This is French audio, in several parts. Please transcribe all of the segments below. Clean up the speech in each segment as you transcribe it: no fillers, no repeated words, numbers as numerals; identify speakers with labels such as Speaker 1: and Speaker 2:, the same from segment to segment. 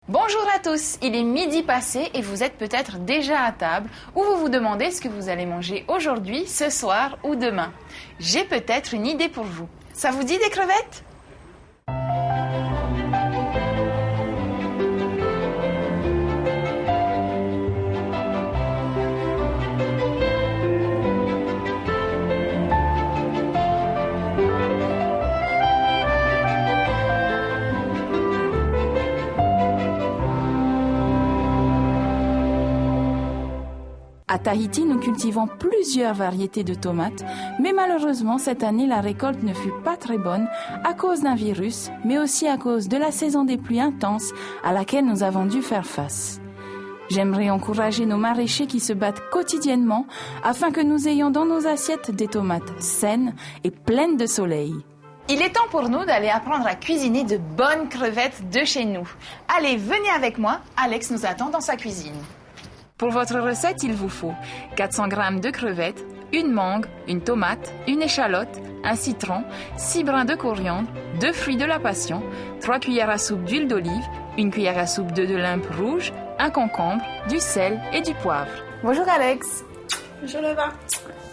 Speaker 1: Bonjour à tous, il est midi passé et vous êtes peut-être déjà à table ou vous vous demandez ce que vous allez manger aujourd'hui, ce soir ou demain. J'ai peut-être une idée pour vous. Ça vous dit des crevettes ?
Speaker 2: À Tahiti, nous cultivons plusieurs variétés de tomates, mais malheureusement, cette année, la récolte ne fut pas très bonne à cause d'un virus, mais aussi à cause de la saison des pluies intenses à laquelle nous avons dû faire face. J'aimerais encourager nos maraîchers qui se battent quotidiennement afin que nous ayons dans nos assiettes des tomates saines et pleines de soleil.
Speaker 1: Il est temps pour nous d'aller apprendre à cuisiner de bonnes crevettes de chez nous. Allez, venez avec moi, Alex nous attend dans sa cuisine. Pour votre recette, il vous faut 400 g de crevettes, une mangue, une tomate, une échalote, un citron, 6 brins de coriandre, 2 fruits de la passion, 3 cuillères à soupe d'huile d'olive, une cuillère à soupe d'œuf de limpe rouge, un concombre, du sel et du poivre. Bonjour Alex.
Speaker 3: Bonjour Leva.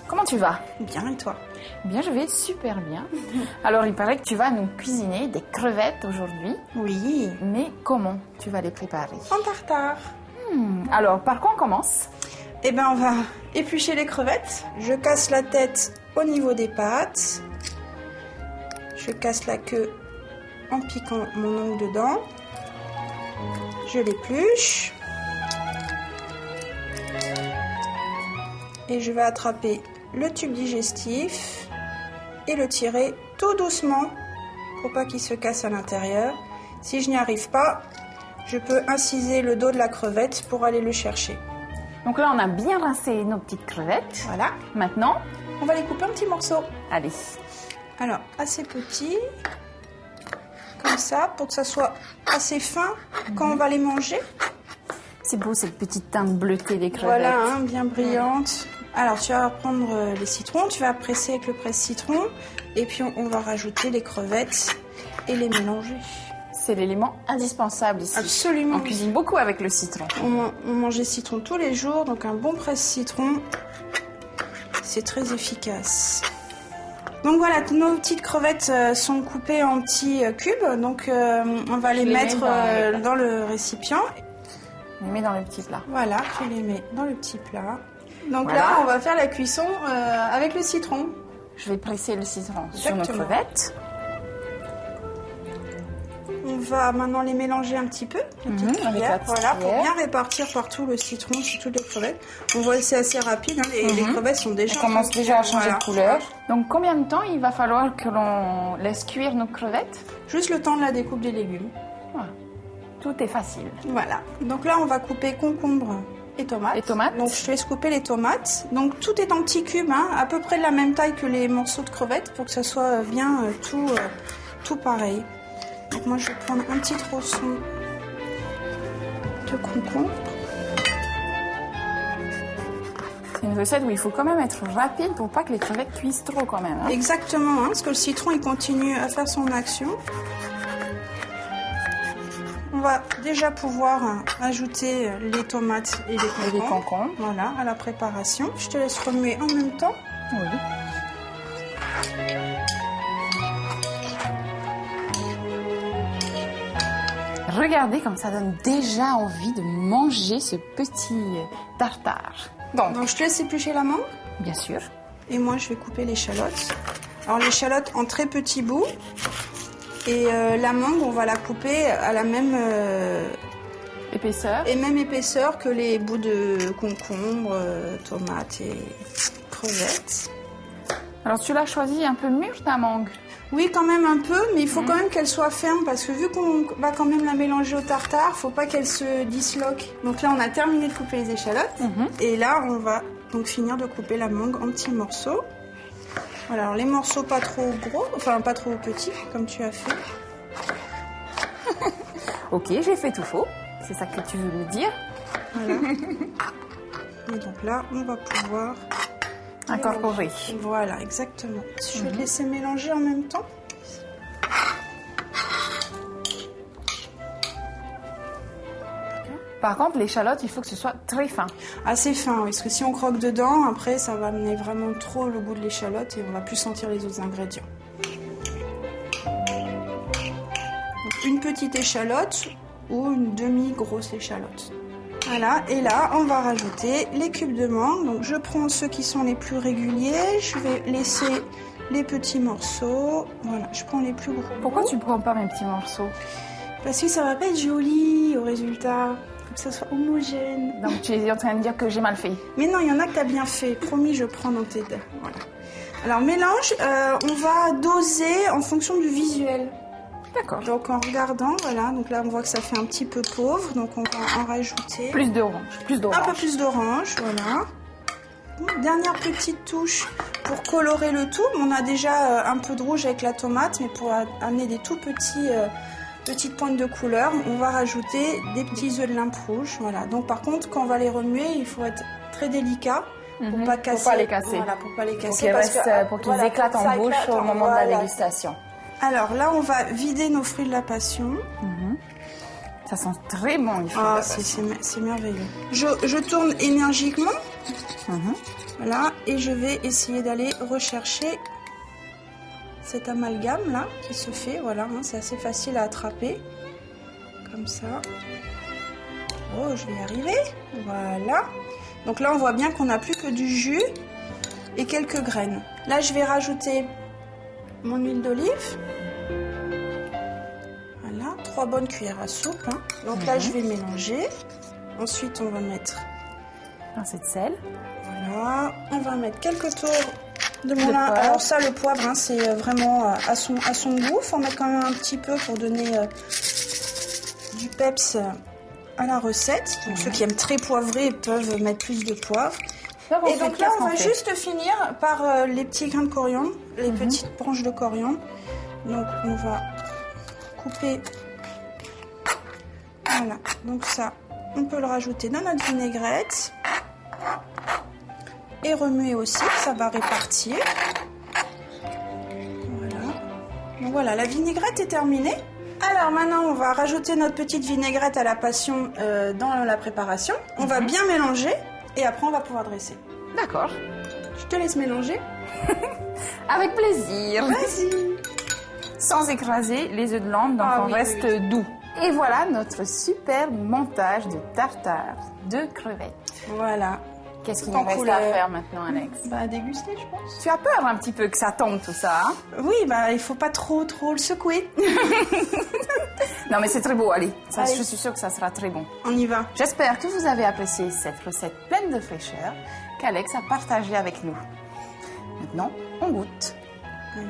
Speaker 1: Comment tu vas ?
Speaker 3: Bien, et toi ?
Speaker 1: Bien, je vais super bien. Alors, il paraît que tu vas nous cuisiner des crevettes aujourd'hui.
Speaker 3: Oui.
Speaker 1: Mais comment tu vas les préparer ?
Speaker 3: En tartare.
Speaker 1: Alors, par quoi on commence ?
Speaker 3: Eh bien, on va éplucher les crevettes. Je casse la tête au niveau des pattes. Je casse la queue en piquant mon ongle dedans. Je l'épluche. Et je vais attraper le tube digestif et le tirer tout doucement pour pas qu'il se casse à l'intérieur. Si je n'y arrive pas, je peux inciser le dos de la crevette pour aller le chercher.
Speaker 1: Donc là, on a bien rincé nos petites crevettes.
Speaker 3: Voilà.
Speaker 1: Maintenant,
Speaker 3: on va les couper en petits morceaux.
Speaker 1: Allez.
Speaker 3: Alors, assez petits, comme ça, pour que ça soit assez fin quand on va les manger.
Speaker 1: C'est beau cette petite teinte bleutée des crevettes.
Speaker 3: Voilà, hein, bien brillante. Alors, tu vas prendre les citrons, tu vas presser avec le presse-citron, et puis on va rajouter les crevettes et les mélanger.
Speaker 1: C'est l'élément indispensable ici.
Speaker 3: Absolument.
Speaker 1: On cuisine beaucoup avec le citron.
Speaker 3: On mange des citrons tous les jours, donc un bon presse-citron, c'est très efficace. Donc voilà, nos petites crevettes sont coupées en petits cubes, donc on va les mettre dans le récipient.
Speaker 1: On les met dans le petit plat.
Speaker 3: Voilà, tu les mets dans le petit plat. Donc
Speaker 1: voilà.
Speaker 3: Là, on va faire la cuisson avec le citron.
Speaker 1: Je vais presser le citron sur nos crevettes.
Speaker 3: On va maintenant les mélanger un petit peu,
Speaker 1: avec la
Speaker 3: voilà, pour bien répartir partout le citron sur toutes les crevettes. On voit que c'est assez rapide, hein, les crevettes sont déjà...
Speaker 1: On commence déjà à changer de couleur. Donc combien de temps il va falloir que l'on laisse cuire nos crevettes ?
Speaker 3: Juste le temps de la découpe des légumes.
Speaker 1: Voilà. Tout est facile.
Speaker 3: Voilà. Donc là, on va couper concombre et tomates.
Speaker 1: Les tomates.
Speaker 3: Donc je laisse couper les tomates. Donc tout est en petits cubes, hein, à peu près de la même taille que les morceaux de crevettes pour que ça soit bien tout pareil. Donc moi je vais prendre un petit tronçon de concombre.
Speaker 1: C'est une recette où il faut quand même être rapide pour pas que les crevettes cuisent trop quand même. Hein.
Speaker 3: Exactement, hein, parce que le citron il continue à faire son action. On va déjà pouvoir ajouter les tomates et les concombres. Voilà, à la préparation. Je te laisse remuer en même temps.
Speaker 1: Oui. Regardez comme ça donne déjà envie de manger ce petit tartare.
Speaker 3: Donc je te laisse éplucher la mangue.
Speaker 1: Bien sûr.
Speaker 3: Et moi je vais couper l'échalote. Alors l'échalote en très petits bouts. Et la mangue, on va la couper à la même
Speaker 1: épaisseur.
Speaker 3: Et même épaisseur que les bouts de concombre, tomates et crevettes.
Speaker 1: Alors tu l'as choisi un peu mûre ta mangue ?
Speaker 3: Oui, quand même un peu, mais il faut quand même qu'elle soit ferme parce que vu qu'on va quand même la mélanger au tartare, faut pas qu'elle se disloque. Donc là, on a terminé de couper les échalotes et là, on va donc finir de couper la mangue en petits morceaux. Voilà, alors les morceaux pas trop gros, enfin pas trop petits comme tu as fait.
Speaker 1: Ok, j'ai fait tout faux. C'est ça que tu veux me dire.
Speaker 3: Voilà. Et donc là, on va pouvoir
Speaker 1: incorporer.
Speaker 3: Voilà, exactement. Je vais te laisser mélanger en même temps.
Speaker 1: Par contre, l'échalote, il faut que ce soit très fin.
Speaker 3: Assez fin, oui, parce que si on croque dedans, après, ça va amener vraiment trop le goût de l'échalote et on va plus sentir les autres ingrédients. Donc, une petite échalote ou une demi-grosse échalote. Voilà, et là, on va rajouter les cubes de menthe. Donc, je prends ceux qui sont les plus réguliers. Je vais laisser les petits morceaux. Voilà, je prends les plus gros.
Speaker 1: Pourquoi tu prends pas mes petits morceaux?
Speaker 3: Parce que ça va pas être joli au résultat. Faut que ça soit homogène.
Speaker 1: Donc tu es en train de dire que j'ai mal fait.
Speaker 3: Mais non, il y en a que tu as bien fait. Promis, je prends dans tes dents. Voilà. Alors, mélange, on va doser en fonction du visuel.
Speaker 1: D'accord.
Speaker 3: Donc, en regardant, voilà. Donc là, on voit que ça fait un petit peu pauvre. Donc, on va en rajouter.
Speaker 1: Plus d'orange.
Speaker 3: Un peu plus d'orange, voilà. Dernière petite touche pour colorer le tout. On a déjà un peu de rouge avec la tomate, mais pour amener des tout petits... petites pointes de couleur, on va rajouter des petits œufs de limpe rouge. Voilà. Donc par contre, quand on va les remuer, il faut être très délicat pour pas casser.
Speaker 1: Pour pas les casser.
Speaker 3: Voilà, pour pas les casser.
Speaker 1: Pour qu'ils éclatent en bouche au moment de la dégustation.
Speaker 3: Alors là, on va vider nos fruits de la passion.
Speaker 1: Ça sent très bon, les fruits de la passion.
Speaker 3: C'est merveilleux. Je tourne énergiquement. Voilà, et je vais essayer d'aller rechercher cet amalgame là qui se fait, voilà, hein, c'est assez facile à attraper, comme ça. Oh, je vais y arriver, voilà. Donc là, on voit bien qu'on n'a plus que du jus et quelques graines. Là, je vais rajouter mon huile d'olive. Voilà, 3 bonnes cuillères à soupe. Hein. Donc là, je vais mélanger. Ensuite, on va mettre
Speaker 1: un peu de sel.
Speaker 3: Voilà, on va mettre quelques tours de moulin. Alors ça, le poivre, hein, c'est vraiment à son goût. Il faut en mettre quand même un petit peu pour donner du peps à la recette. Donc ceux qui aiment très poivré peuvent mettre plus de poivre. Et donc là, on va juste finir par les petits grains de coriandre, les petites branches de coriandre. Donc on va couper. Voilà, donc ça, on peut le rajouter dans notre vinaigrette. Et remuer aussi, ça va répartir. Voilà. Donc voilà, la vinaigrette est terminée. Alors maintenant, on va rajouter notre petite vinaigrette à la passion dans la préparation. On va bien mélanger et après on va pouvoir dresser.
Speaker 1: D'accord.
Speaker 3: Je te laisse mélanger.
Speaker 1: Avec plaisir.
Speaker 3: Vas-y.
Speaker 1: Sans écraser les œufs de lampe, donc on reste doux. Et voilà notre super montage de tartare de crevettes.
Speaker 3: Voilà.
Speaker 1: Qu'est-ce qu'il nous reste à faire maintenant, Alex?
Speaker 3: Bah, déguster, je pense.
Speaker 1: Tu as peur un petit peu que ça tombe, tout ça, hein?
Speaker 3: Oui, bah, il faut pas trop le secouer.
Speaker 1: Non, mais c'est très beau, allez. Ça, je suis sûre que ça sera très bon.
Speaker 3: On y va.
Speaker 1: J'espère que vous avez apprécié cette recette pleine de fraîcheur qu'Alex a partagée avec nous. Maintenant, on goûte.
Speaker 3: Allez.